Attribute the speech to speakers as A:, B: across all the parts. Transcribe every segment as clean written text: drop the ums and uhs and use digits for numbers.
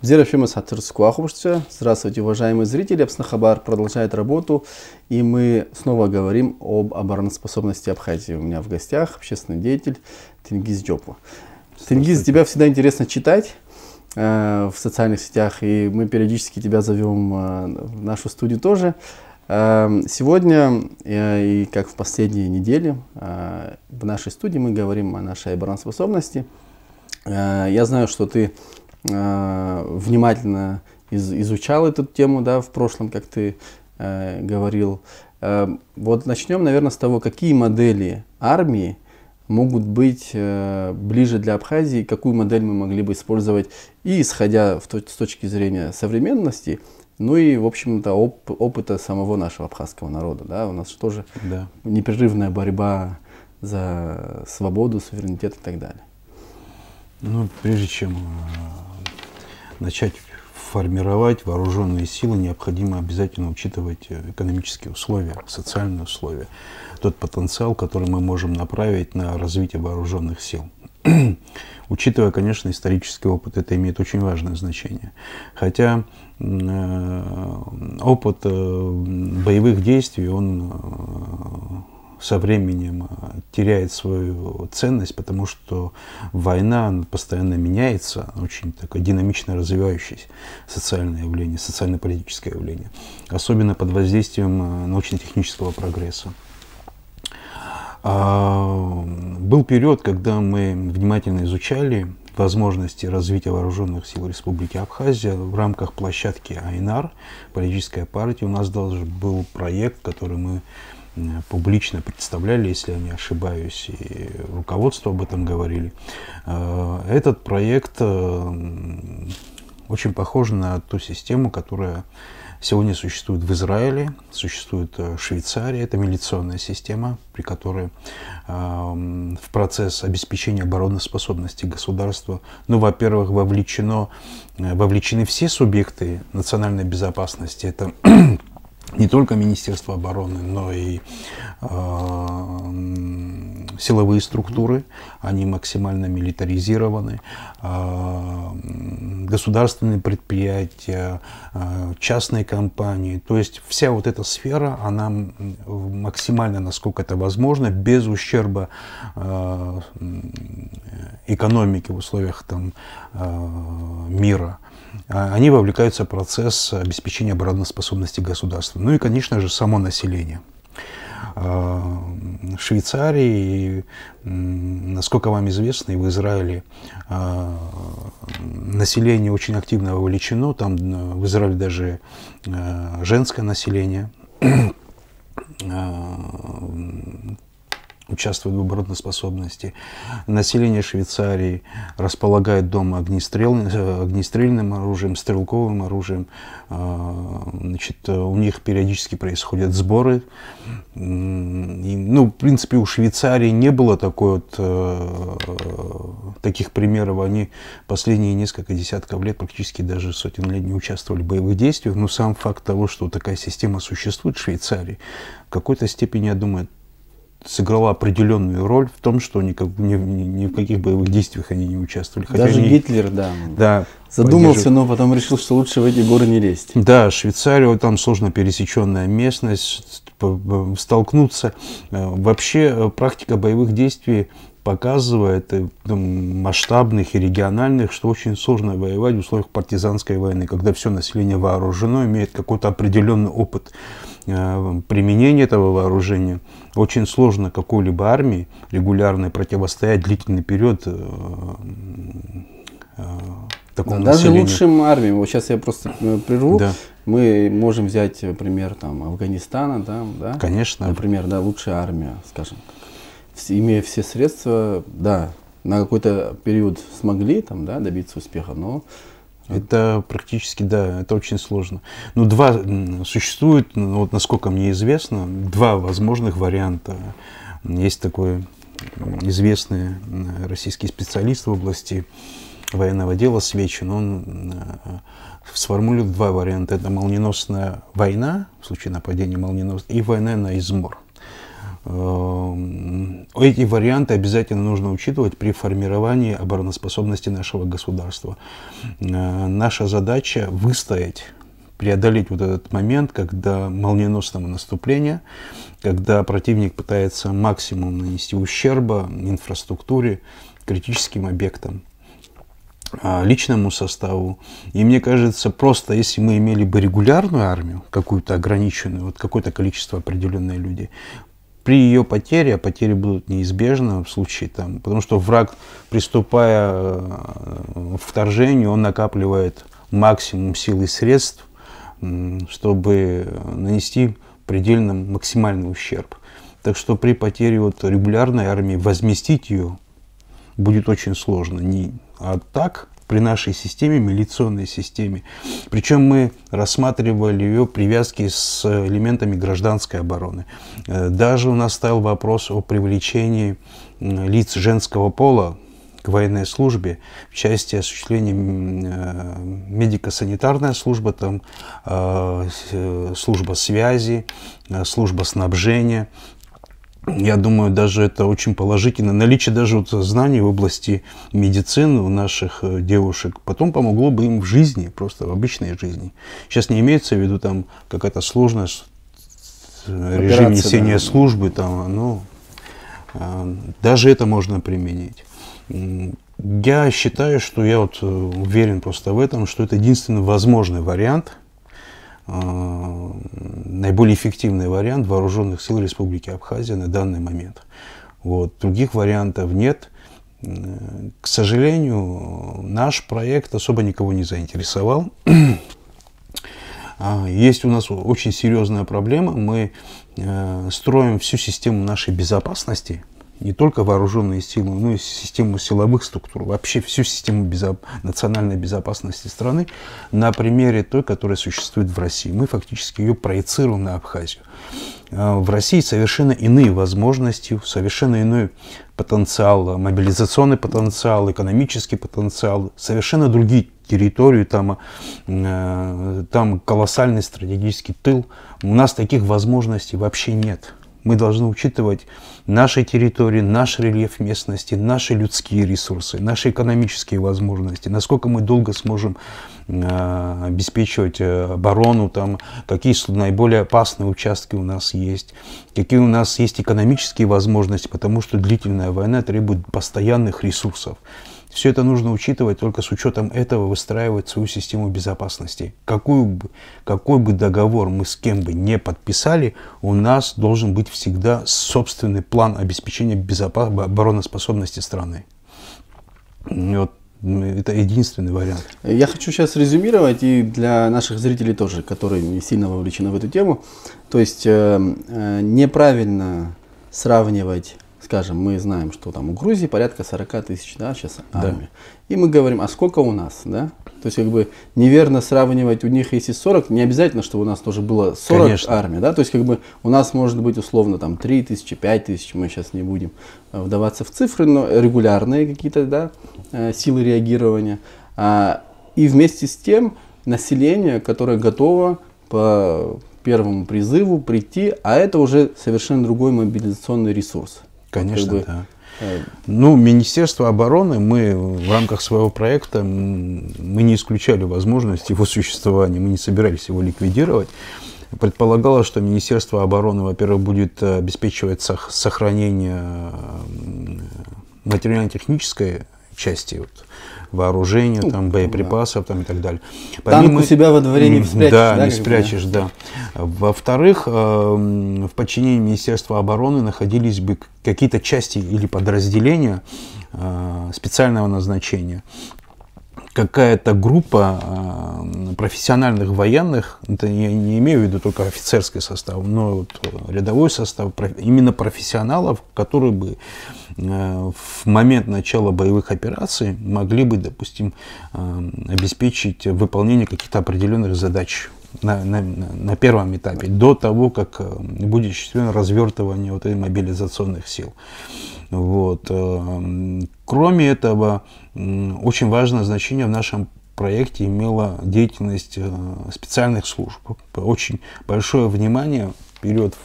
A: Здравствуйте, уважаемые зрители. Апснахабар продолжает работу, и мы снова говорим об обороноспособности Абхазии. У меня в гостях общественный деятель Тенгиз Джопла. Тенгиз, тебя всегда интересно читать в социальных сетях, и мы периодически тебя зовем в нашу студию тоже. Сегодня, и как в последние недели, в нашей студии мы говорим о нашей обороноспособности. Я знаю, что ты внимательно изучал эту тему, да, в прошлом, как ты говорил. Вот начнем, наверное, с того, какие модели армии могут быть ближе для Абхазии, какую модель мы могли бы использовать, и исходя с точки зрения современности, ну и, в общем-то, опыта самого нашего абхазского народа. Да? У нас же тоже непрерывная борьба за свободу, суверенитет и так далее.
B: Ну, прежде чем начать формировать вооруженные силы, необходимо обязательно учитывать экономические условия, социальные условия, тот потенциал, который мы можем направить на развитие вооруженных сил. Учитывая, конечно, исторический опыт, это имеет очень важное значение. Хотя опыт боевых действий, он со временем теряет свою ценность, потому что война постоянно меняется, очень такое динамично развивающееся социальное явление, социально-политическое явление, особенно под воздействием научно-технического прогресса. Был период, когда мы внимательно изучали возможности развития вооруженных сил Республики Абхазия в рамках площадки АИНАР, политическая партия. У нас даже был проект, который мы публично представляли, если я не ошибаюсь, и руководство об этом говорили. Этот проект очень похож на ту систему, которая сегодня существует в Израиле, существует в Швейцарии. Это милиционная система, при которой в процесс обеспечения обороноспособности государства, ну, во-первых, вовлечены все субъекты национальной безопасности. Это не только Министерство обороны, но и силовые структуры, они максимально милитаризированы, государственные предприятия, частные компании. То есть вся вот эта сфера, она максимально, насколько это возможно, без ущерба экономики в условиях там, мира. Они вовлекаются в процесс обеспечения обороноспособности государства. Ну и, конечно же, само население. В Швейцарии, насколько вам известно, и в Израиле население очень активно вовлечено. Там в Израиле даже женское население участвует в обороноспособности. Население Швейцарии располагает дома огнестрельным оружием, стрелковым оружием. Значит, у них периодически происходят сборы. И, ну, в принципе, у Швейцарии не было таких примеров. Они последние несколько десятков лет, практически даже сотен лет, не участвовали в боевых действиях. Но сам факт того, что такая система существует в Швейцарии, в какой-то степени, я думаю, сыграла определенную роль в том, что ни в каких боевых действиях они не участвовали. Хотя
A: даже Гитлер, задумался, но потом решил, что лучше в эти горы не лезть.
B: Да, Швейцария, там сложно пересеченная местность, столкнуться. Вообще практика боевых действий показывает, масштабных и региональных, что очень сложно воевать в условиях партизанской войны, когда все население вооружено, имеет какой-то определенный опыт применения этого вооружения. Очень сложно какой-либо армии регулярно противостоять длительный период такому
A: даже
B: населению.
A: лучшим армиям, вот сейчас я просто прерву, мы можем взять пример там, Афганистана, да?
B: Конечно.
A: Например, да, лучшая армия, скажем так. Имея все средства, да, на какой-то период смогли там, да, добиться успеха, но...
B: Это практически, да, это очень сложно. Но существует, вот насколько мне известно, два возможных варианта. Есть такой известный российский специалист в области военного дела Свечин. Он сформулирует два варианта. Это молниеносная война, в случае нападения молниеносной, и война на измор. эти варианты обязательно нужно учитывать при формировании обороноспособности нашего государства. Наша задача выстоять, преодолеть вот этот момент, когда молниеносного наступления, когда противник пытается максимум нанести ущерба инфраструктуре, критическим объектам, личному составу. И мне кажется, просто если мы имели бы регулярную армию, какую-то ограниченную, вот какое-то количество определенных людей, при ее потере, а потери будут неизбежны в случае там, потому что враг, приступая к вторжению, он накапливает максимум сил и средств, чтобы нанести предельно максимальный ущерб. Так что при потере вот регулярной армии возместить ее будет очень сложно. А так, при нашей системе, милиционной системе, причем мы рассматривали ее привязки с элементами гражданской обороны. Даже у нас стоял вопрос о привлечении лиц женского пола к военной службе в части осуществления медико-санитарная служба, там, служба связи, служба снабжения. Я думаю, даже это очень положительно. Наличие даже вот знаний в области медицины у наших девушек потом помогло бы им в жизни, просто в обычной жизни. Сейчас не имеется в виду там какая-то сложность, режим несения службы, там, ну, даже это можно применить. Я считаю, что я вот уверен просто в этом, что это единственный возможный вариант, наиболее эффективный вариант вооруженных сил Республики Абхазия на данный момент. Вот. Других вариантов нет. К сожалению, наш проект особо никого не заинтересовал. Есть у нас очень серьезная проблема. Мы строим всю систему нашей безопасности, не только вооруженные силы, но и систему силовых структур, вообще всю систему национальной безопасности страны на примере той, которая существует в России. Мы фактически ее проецируем на Абхазию. В России совершенно иные возможности, совершенно иной потенциал, мобилизационный потенциал, экономический потенциал, совершенно другие территории, там колоссальный стратегический тыл. У нас таких возможностей вообще нет. Мы должны учитывать наши территории, наш рельеф местности, наши людские ресурсы, наши экономические возможности, насколько мы долго сможем обеспечивать оборону, там, какие наиболее опасные участки у нас есть, какие у нас есть экономические возможности, потому что длительная война требует постоянных ресурсов. Все это нужно учитывать, только с учетом этого выстраивать свою систему безопасности. Какой бы договор мы с кем бы не подписали, у нас должен быть всегда собственный план обеспечения обороноспособности страны. Вот. Это единственный вариант.
A: Я хочу сейчас резюмировать и для наших зрителей тоже, которые не сильно вовлечены в эту тему. То есть неправильно сравнивать. Скажем, мы знаем, что там у Грузии порядка 40 тысяч, да, сейчас армия. Да. И мы говорим, а сколько у нас, да? То есть, как бы, неверно сравнивать, у них если 40, не обязательно, чтобы у нас тоже было 40 Конечно. Армий, да? То есть, как бы, у нас может быть, условно, там, 3 тысячи, 5 тысяч, мы сейчас не будем вдаваться в цифры, но регулярные какие-то, да, силы реагирования. И вместе с тем, население, которое готово по первому призыву прийти, а это уже совершенно другой мобилизационный ресурс.
B: Конечно, как бы, да. Ну, Министерство обороны, мы в рамках своего проекта, мы не исключали возможность его существования, мы не собирались его ликвидировать. Предполагалось, что Министерство обороны, во-первых, будет обеспечивать сохранение материально-технической части, вот, вооружения, там, боеприпасов, там, и так далее.
A: Танк у себя во дворе не спрячешь.
B: Да, не спрячешь, да. Во-вторых, в подчинении Министерства обороны находились бы какие-то части или подразделения специального назначения. Какая-то группа профессиональных военных, это я не имею в виду только офицерский состав, но вот рядовой состав, именно профессионалов, которые бы в момент начала боевых операций могли бы, допустим, обеспечить выполнение каких-то определенных задач на первом этапе, до того, как будет осуществлено развертывание вот этих мобилизационных сил. Вот. Кроме этого, очень важное значение в нашем проекте имела деятельность специальных служб. Очень большое внимание период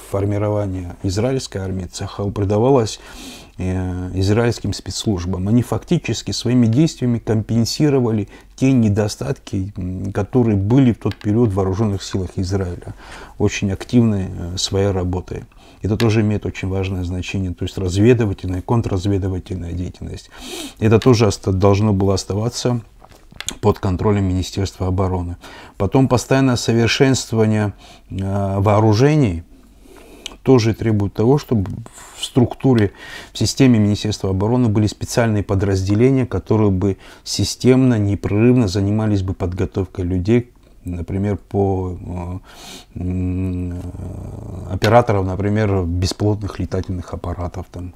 B: формирования израильской армии Цахал придавалось израильским спецслужбам. Они фактически своими действиями компенсировали те недостатки, которые были в тот период в вооруженных силах Израиля, очень активной своей работой. Это тоже имеет очень важное значение, то есть разведывательная, контрразведывательная деятельность. Это тоже должно было оставаться под контролем Министерства обороны. Потом постоянное совершенствование вооружений тоже требует того, чтобы в структуре, в системе Министерства обороны были специальные подразделения, которые бы системно, непрерывно занимались бы подготовкой людей, например, по операторов, например, беспилотных летательных аппаратов, там,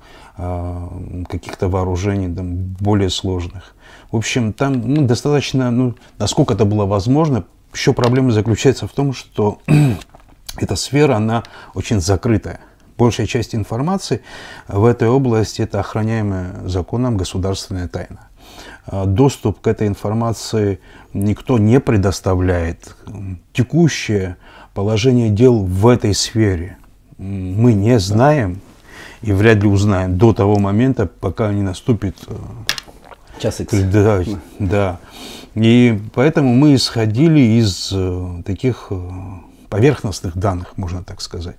B: каких-то вооружений там, более сложных. В общем, там достаточно, насколько это было возможно. Еще проблема заключается в том, что эта сфера, она очень закрытая. Большая часть информации в этой области – это охраняемая законом государственная тайна. Доступ к этой информации никто не предоставляет. Текущее положение дел в этой сфере мы не знаем и вряд ли узнаем до того момента, пока не наступит
A: час Икс.
B: Да. И поэтому мы исходили из таких поверхностных данных, можно так сказать.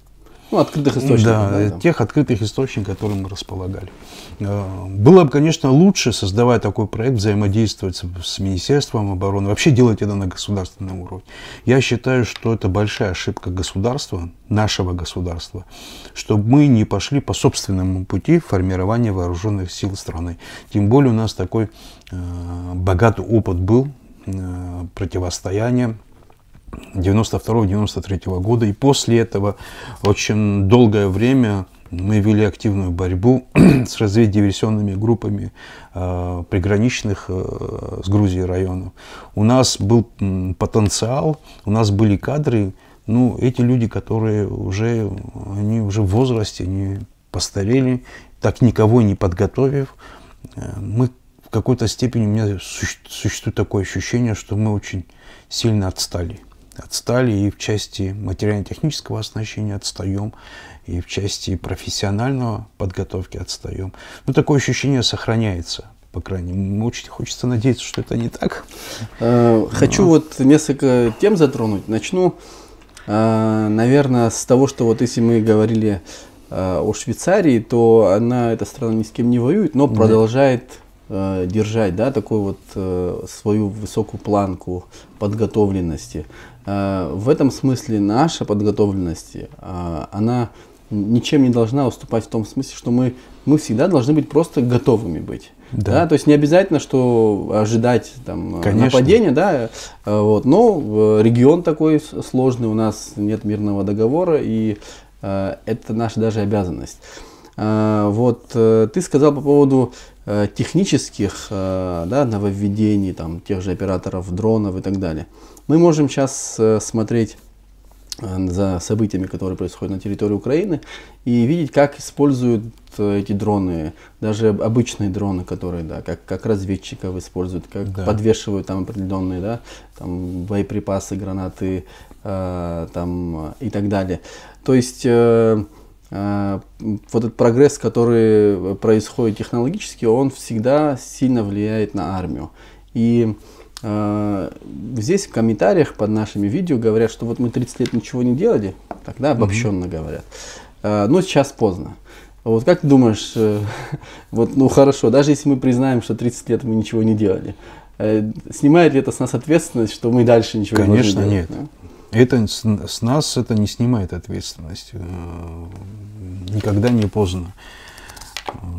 A: Открытых источников.
B: Да, тех открытых источников, которыми мы располагали. Было бы, конечно, лучше, создавая такой проект, взаимодействовать с Министерством обороны, вообще делать это на государственном уровне. Я считаю, что это большая ошибка государства, нашего государства, чтобы мы не пошли по собственному пути формирования вооруженных сил страны. Тем более у нас такой богатый опыт был противостояния 92-93 года. И после этого очень долгое время мы вели активную борьбу с разведдиверсионными группами приграничных с Грузией районов. У нас был потенциал, у нас были кадры. Эти люди, которые они уже в возрасте, они постарели, так никого не подготовив. Мы в какой-то степени, у меня существует такое ощущение, что мы очень сильно отстали и в части материально-технического оснащения отстаем, и в части профессионального подготовки отстаем. Такое ощущение сохраняется, по крайней мере. Очень хочется надеяться, что это не так.
A: Хочу несколько тем затронуть. Начну, наверное, с того, что если мы говорили о Швейцарии, то эта страна ни с кем не воюет, но продолжает держать такую свою высокую планку подготовленности. В этом смысле наша подготовленность, она ничем не должна уступать в том смысле, что мы всегда должны быть просто готовыми быть. Да. То есть не обязательно, что ожидать нападения, но регион такой сложный, у нас нет мирного договора, и это наша даже обязанность. Ты сказал по поводу технических нововведений, тех же операторов дронов и так далее. Мы можем сейчас смотреть за событиями, которые происходят на территории Украины, и видеть, как используют эти дроны, даже обычные дроны, которые, как разведчиков используют, как подвешивают там определенные, боеприпасы, гранаты, и так далее. То есть этот прогресс, который происходит технологически, он всегда сильно влияет на армию. И здесь в комментариях под нашими видео говорят, что мы 30 лет ничего не делали, тогда обобщенно говорят. Но сейчас поздно. Как ты думаешь, хорошо, даже если мы признаем, что 30 лет мы ничего не делали, снимает ли это с нас ответственность, что мы дальше ничего не должны делать?
B: Конечно, нет. Это с нас это не снимает ответственность. Никогда не поздно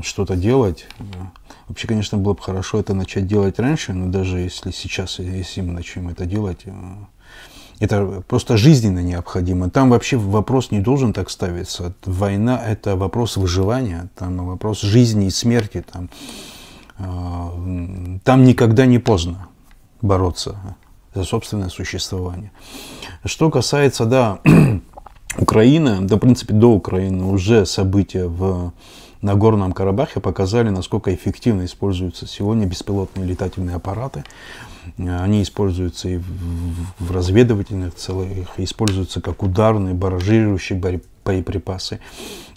B: что-то делать. Вообще, конечно, было бы хорошо это начать делать раньше, но даже если сейчас, если мы начнем это делать, это просто жизненно необходимо. Там вообще вопрос не должен так ставиться. Война – это вопрос выживания, там вопрос жизни и смерти. Там никогда не поздно бороться за собственное существование. Что касается, Украины, в принципе, до Украины уже события в Нагорном Карабахе показали, насколько эффективно используются сегодня беспилотные летательные аппараты. Они используются и в разведывательных целях, используются как ударные, барражирующие боеприпасы.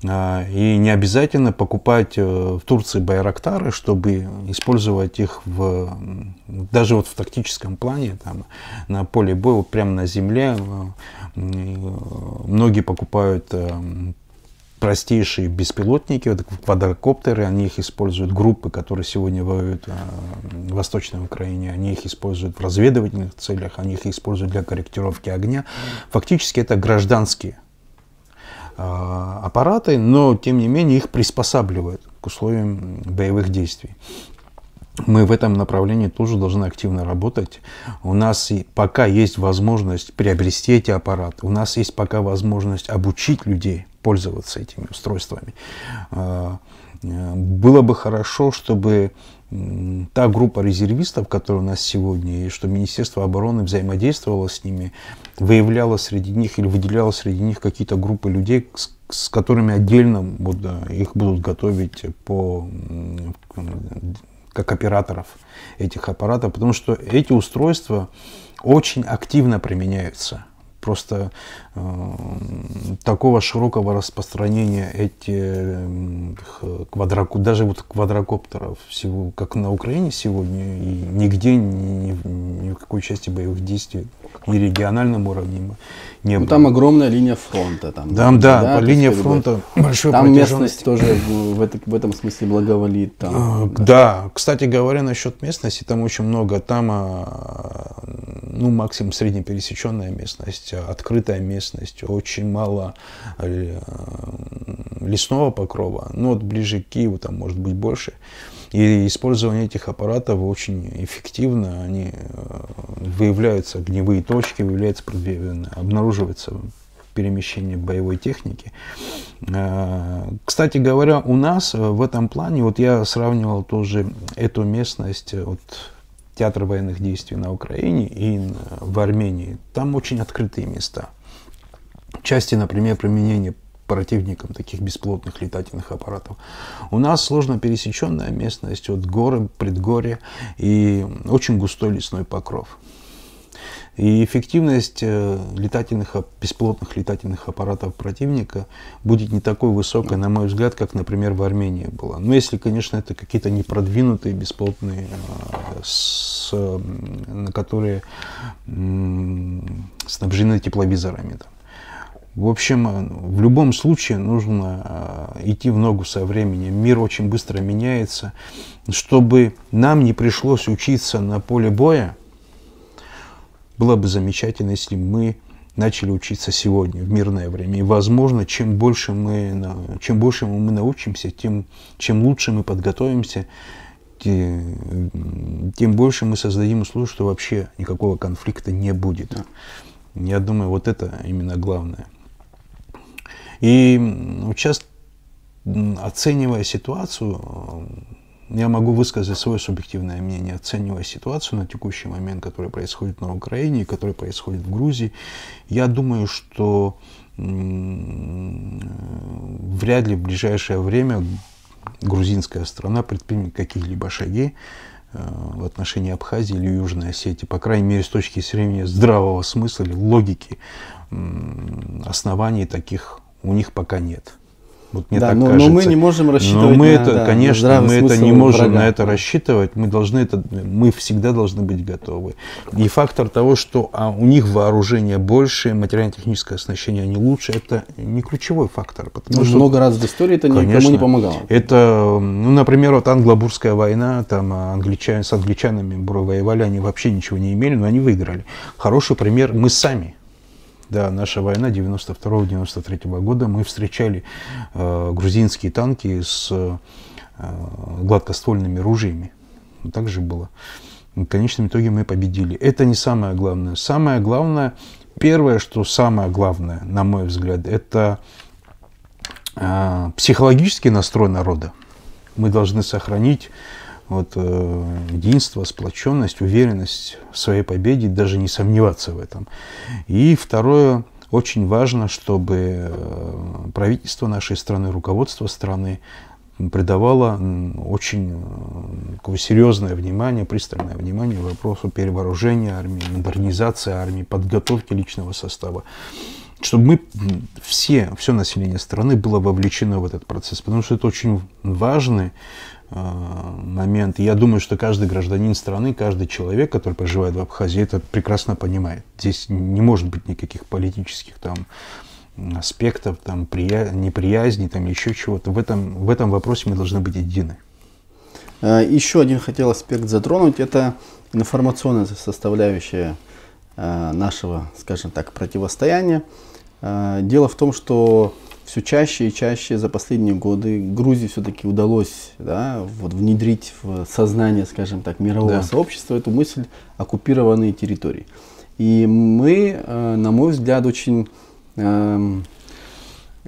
B: И не обязательно покупать в Турции байрактары, чтобы использовать их даже вот в тактическом плане, там, на поле боя, вот прямо на земле. Многие покупают простейшие беспилотники, вот квадрокоптеры, они их используют, группы, которые сегодня воюют в Восточной Украине, они их используют в разведывательных целях, они их используют для корректировки огня. Фактически это гражданские аппараты, но тем не менее их приспосабливают к условиям боевых действий. Мы в этом направлении тоже должны активно работать. У нас пока есть возможность приобрести эти аппараты, у нас есть пока возможность обучить людей пользоваться этими устройствами. Было бы хорошо, чтобы та группа резервистов, которая у нас сегодня, и что Министерство обороны взаимодействовало с ними, выявляло среди них или выделяло среди них какие-то группы людей, с которыми отдельно их будут готовить как операторов этих аппаратов, потому что эти устройства очень активно применяются. Просто такого широкого распространения даже вот квадрокоптеров, всего, как на Украине сегодня, и нигде, ни в какой части боевых действий, ни региональном уровне не было.
A: Там огромная линия фронта.
B: Да, по линии фронта большой
A: там местность тоже в этом смысле благоволит.
B: Да, кстати говоря, насчет местности, там очень много, там максимум среднепересеченная местность, открытая местность, очень мало лесного покрова, вот ближе к Киеву там может быть больше. И использование этих аппаратов очень эффективно, они выявляются огневые точки, обнаруживается перемещение боевой техники. Кстати говоря, у нас в этом плане, вот я сравнивал тоже эту местность, театр военных действий на Украине и в Армении, там очень открытые места. Части, например, применения противникам таких бесплотных летательных аппаратов. У нас сложно пересеченная местность, горы, предгорья и очень густой лесной покров. И эффективность бесплотных летательных аппаратов противника будет не такой высокой, на мой взгляд, как, например, в Армении была. Но если, конечно, это какие-то непродвинутые бесплотные, которые снабжены тепловизорами. В общем, в любом случае нужно идти в ногу со временем. Мир очень быстро меняется. Чтобы нам не пришлось учиться на поле боя, было бы замечательно, если мы начали учиться сегодня, в мирное время. И, возможно, чем больше мы научимся, чем лучше мы подготовимся, тем больше мы создадим условия, что вообще никакого конфликта не будет. Я думаю, вот это именно главное. И сейчас, оценивая ситуацию, я могу высказать свое субъективное мнение, оценивая ситуацию на текущий момент, которая происходит на Украине, которая происходит в Грузии. Я думаю, что вряд ли в ближайшее время грузинская страна предпримет какие-либо шаги в отношении Абхазии или Южной Осетии, по крайней мере, с точки зрения здравого смысла или логики, оснований таких у них пока нет. Вот мне так кажется. Но
A: мы не можем рассчитывать
B: конечно, мы это не можем на это рассчитывать. Мы всегда должны быть готовы. И фактор того, что у них вооружение больше, материально-техническое оснащение они лучше, это не ключевой фактор. Потому что
A: много раз в истории это никому не помогало.
B: Это, например, англо-бурская война, там с англичанами воевали, они вообще ничего не имели, но они выиграли. Хороший пример мы сами. Да, наша война 92-93 года, мы встречали грузинские танки с гладкоствольными ружьями. Так же было. В конечном итоге мы победили. Это не самое главное. Самое главное, самое главное, на мой взгляд, это психологический настрой народа. Мы должны сохранить единство, сплоченность, уверенность в своей победе, даже не сомневаться в этом. И второе, очень важно, чтобы правительство нашей страны, руководство страны придавала очень такое серьезное внимание, пристальное внимание вопросу перевооружения армии, модернизации армии, подготовки личного состава, чтобы мы все население страны было вовлечено в этот процесс, потому что это очень важный момент. И я думаю, что каждый гражданин страны, каждый человек, который проживает в Абхазии, это прекрасно понимает. Здесь не может быть никаких политических там аспектов, там, неприязни, там, еще чего-то. В этом вопросе мы должны быть едины.
A: Еще один хотел аспект затронуть, это информационная составляющая нашего, скажем так, противостояния. Дело в том, что все чаще и чаще за последние годы Грузии все-таки удалось, да, вот, внедрить в сознание, скажем так, мирового сообщества эту мысль оккупированные территории. И мы, на мой взгляд, очень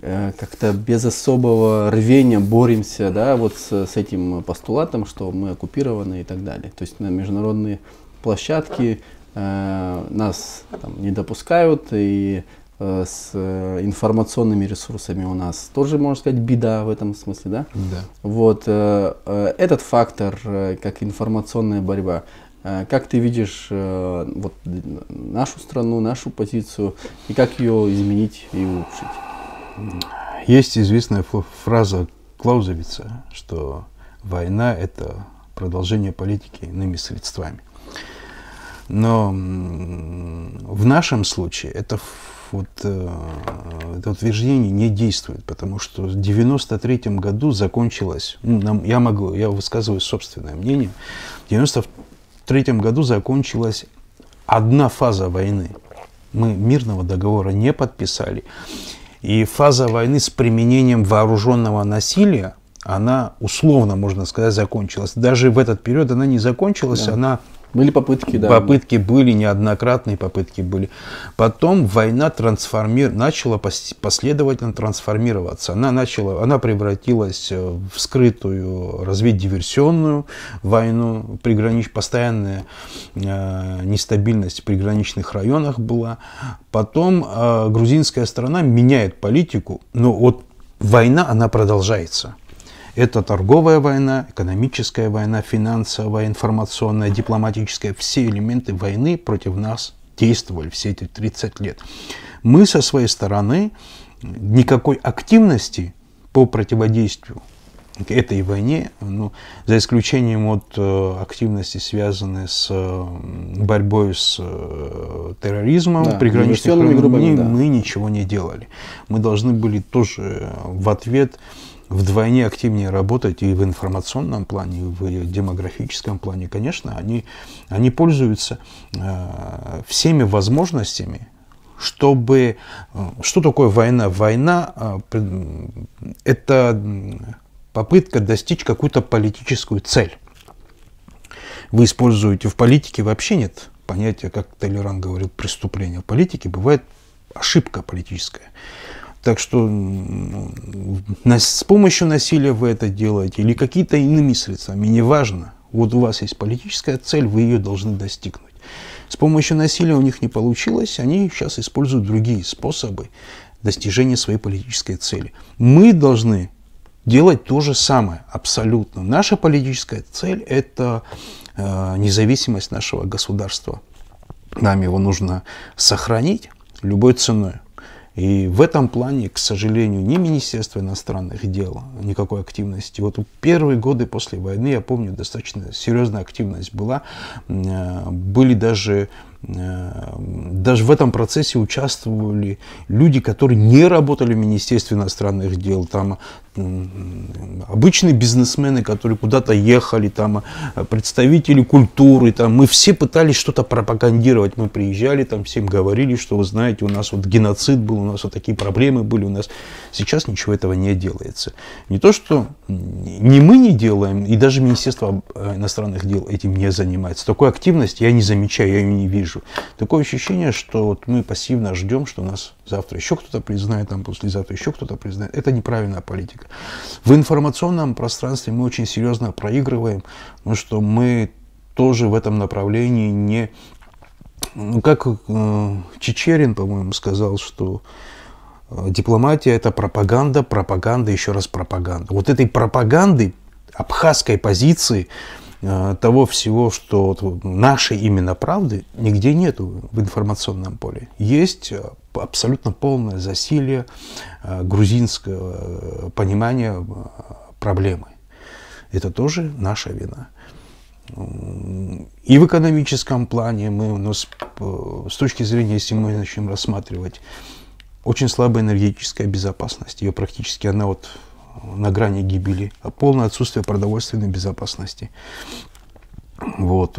A: как-то без особого рвения боремся, да, вот с этим постулатом, что мы оккупированы и так далее. То есть на международные площадки нас там не допускают, и с информационными ресурсами у нас тоже, можно сказать, беда в этом смысле, да?
B: Да.
A: Вот этот фактор, как информационная борьба, как ты видишь вот, нашу страну, нашу позицию, и как ее изменить и улучшить?
B: Есть известная фраза Клаузевица, что война – это продолжение политики иными средствами. Но в нашем случае это утверждение не действует, потому что в 1993 году закончилось, я высказываю собственное мнение, в 1993 году закончилась одна фаза войны. Мы мирного договора не подписали. И фаза войны с применением вооруженного насилия, она условно, можно сказать, закончилась. Даже в этот период она не закончилась,
A: да. Были попытки, да.
B: Попытки были, неоднократные попытки были. Потом война начала последовательно трансформироваться. Она превратилась в скрытую разведдиверсионную войну, постоянная нестабильность в приграничных районах была. Потом грузинская страна меняет политику, но вот война, она продолжается. Это торговая война, экономическая война, финансовая, информационная, дипломатическая. Все элементы войны против нас действовали все эти 30 лет. Мы со своей стороны никакой активности по противодействию этой войне, за исключением от активности, связанной с борьбой с терроризмом, да, приграничных районах, мы ничего не делали. Мы должны были тоже в ответ вдвойне активнее работать и в информационном плане, и в демографическом плане. Конечно, они пользуются всеми возможностями, чтобы... Что такое война? Война – это попытка достичь какую-то политическую цель. Вы используете в политике, вообще нет понятия, как Толеран говорил, преступление. В политике бывает ошибка политическая. Так что с помощью насилия вы это делаете или какими-то иными средствами, неважно. Вот у вас есть политическая цель, вы ее должны достигнуть. С помощью насилия у них не получилось, они сейчас используют другие способы достижения своей политической цели. Мы должны делать то же самое, абсолютно. Наша политическая цель – это независимость нашего государства. Нам его нужно сохранить любой ценой. И в этом плане, к сожалению, ни Министерство иностранных дел, никакой активности. Вот в первые годы после войны, я помню, достаточно серьезная активность была. Были даже в этом процессе участвовали люди, которые не работали в Министерстве иностранных дел. Там обычные бизнесмены, которые куда-то ехали, там представители культуры. Там, мы все пытались что-то пропагандировать. Мы приезжали, там всем говорили, что вы знаете, у нас вот геноцид был, у нас вот такие проблемы были. У нас сейчас ничего этого не делается. Не то, что не мы не делаем, и даже Министерство иностранных дел этим не занимается. Такой активности я не замечаю, я ее не вижу. Такое ощущение, что вот мы пассивно ждем, что нас завтра еще кто-то признает, там послезавтра еще кто-то признает. Это неправильная политика. В информационном пространстве мы очень серьезно проигрываем, потому что мы тоже в этом направлении не... как Чичерин, по-моему, сказал, что Дипломатия – это пропаганда, пропаганда, еще раз пропаганда. Вот этой пропаганды, абхазской позиции, того всего, что нашей именно правды, нигде нету в информационном поле. Есть абсолютно полное засилье грузинского понимания проблемы. Это тоже наша вина. И в экономическом плане у нас, с точки зрения, если мы начнем рассматривать, очень слабая энергетическая безопасность. Ее практически она вот на грани гибели. Полное отсутствие продовольственной безопасности. Вот.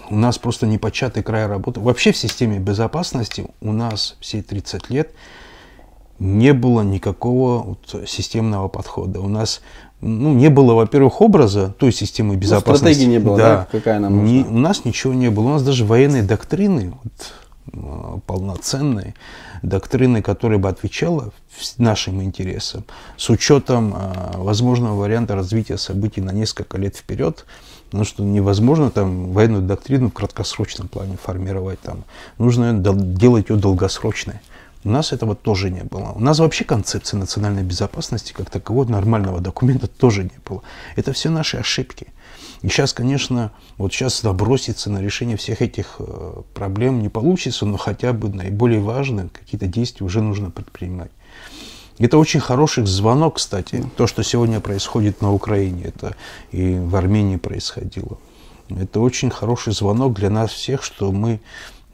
B: У нас просто непочатый край работы. Вообще в системе безопасности у нас все 30 лет не было никакого системного подхода. У нас не было, во-первых, образа той системы безопасности.
A: Стратегии не было, да? Какая нам нужна?
B: У нас ничего не было. У нас даже военной доктрины, полноценной доктрины, которая бы отвечала нашим интересам, с учетом возможного варианта развития событий на несколько лет вперед. Потому что невозможно там военную доктрину в краткосрочном плане формировать. Нужно делать ее долгосрочной. У нас этого тоже не было. У нас вообще концепции национальной безопасности как такового нормального документа тоже не было. Это все наши ошибки. И сейчас, конечно, вот сейчас наброситься на решение всех этих проблем не получится, но хотя бы наиболее важные какие-то действия уже нужно предпринимать. Это очень хороший звонок, кстати, то, что сегодня происходит на Украине, это и в Армении происходило. Это очень хороший звонок для нас всех, что мы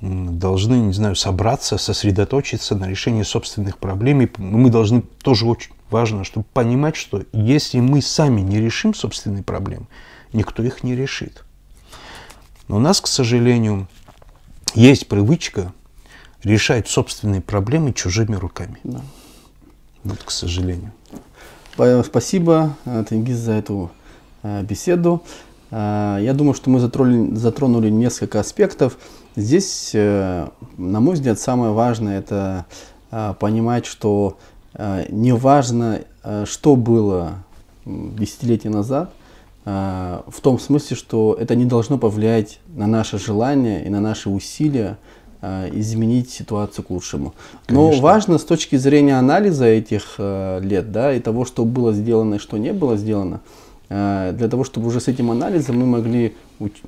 B: должны, не знаю, собраться, сосредоточиться на решении собственных проблем. И мы должны, тоже очень важно, чтобы понимать, что если мы сами не решим собственные проблемы, никто их не решит. Но у нас, к сожалению, есть привычка решать собственные проблемы чужими руками. Да. Вот, к сожалению.
A: Спасибо, Тенгиз, за эту беседу. Я думаю, что мы затронули несколько аспектов. Здесь, на мой взгляд, самое важное – это понимать, что не важно, что было десятилетия назад, в том смысле, что это не должно повлиять на наше желание и на наши усилия изменить ситуацию к лучшему. Но важно с точки зрения анализа этих лет, да, и того, что было сделано и что не было сделано, для того, чтобы уже с этим анализом мы могли,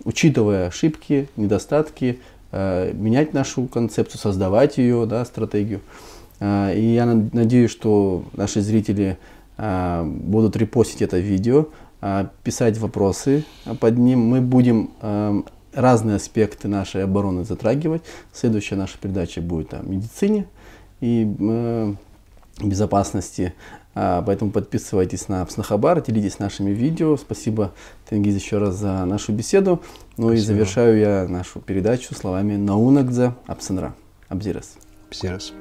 A: учитывая ошибки, недостатки, менять нашу концепцию, создавать ее, да, стратегию. И я надеюсь, что наши зрители будут репостить это видео, писать вопросы под ним. Мы будем разные аспекты нашей обороны затрагивать. Следующая наша передача будет о медицине и безопасности. Поэтому подписывайтесь на Апснахабар, делитесь нашими видео. Спасибо, Тенгиз, еще раз за нашу беседу. Ну Спасибо. И завершаю я нашу передачу словами Наунакдзе Апсенра. Абзирас.
B: Абзирас.